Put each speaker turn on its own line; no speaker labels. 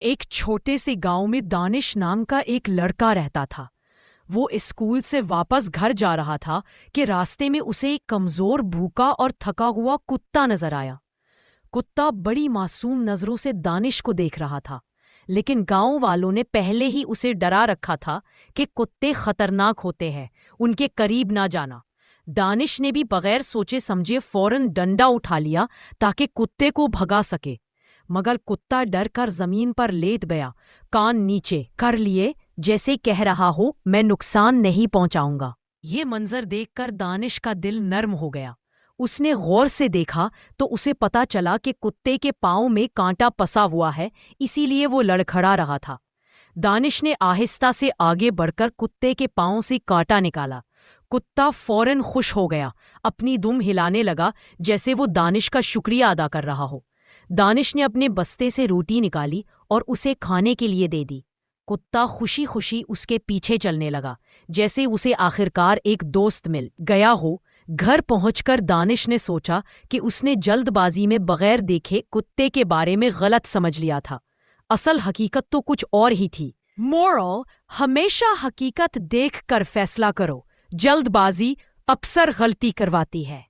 ایک چھوٹے سے گاؤں میں دانش نام کا ایک لڑکا رہتا تھا۔ وہ اسکول سے واپس گھر جا رہا تھا کہ راستے میں اسے ایک کمزور، بھوکا اور تھکا ہوا کتا نظر آیا۔ کتا بڑی معصوم نظروں سے دانش کو دیکھ رہا تھا، لیکن گاؤں والوں نے پہلے ہی اسے ڈرا رکھا تھا کہ کتے خطرناک ہوتے ہیں، ان کے قریب نہ جانا۔ دانش نے بھی بغیر سوچے سمجھے فوراً ڈنڈا اٹھا لیا تاکہ کتے کو بھگا سکے، مگر کتا ڈر کر زمین پر لیٹ گیا، کان نیچے کر لیے جیسے کہہ رہا ہو میں نقصان نہیں پہنچاؤں گا۔ یہ منظر دیکھ کر دانش کا دل نرم ہو گیا۔ اس نے غور سے دیکھا تو اسے پتا چلا کہ کتے کے پاؤں میں کانٹا پسا ہوا ہے، اسی لیے وہ لڑکھڑا رہا تھا۔ دانش نے آہستہ سے آگے بڑھ کر کتے کے پاؤں سے کانٹا نکالا۔ کتا فوراً خوش ہو گیا، اپنی دم ہلانے لگا جیسے وہ دانش کا شکریہ ادا کر رہا ہو۔ دانش نے اپنے بستے سے روٹی نکالی اور اسے کھانے کے لیے دے دی۔ کتا خوشی خوشی اس کے پیچھے چلنے لگا، جیسے اسے آخرکار ایک دوست مل گیا ہو۔ گھر پہنچ کر دانش نے سوچا کہ اس نے جلد بازی میں بغیر دیکھے کتے کے بارے میں غلط سمجھ لیا تھا۔ اصل حقیقت تو کچھ اور ہی تھی۔ مورل: ہمیشہ حقیقت دیکھ کر فیصلہ کرو، جلد بازی اکثر غلطی کرواتی ہے۔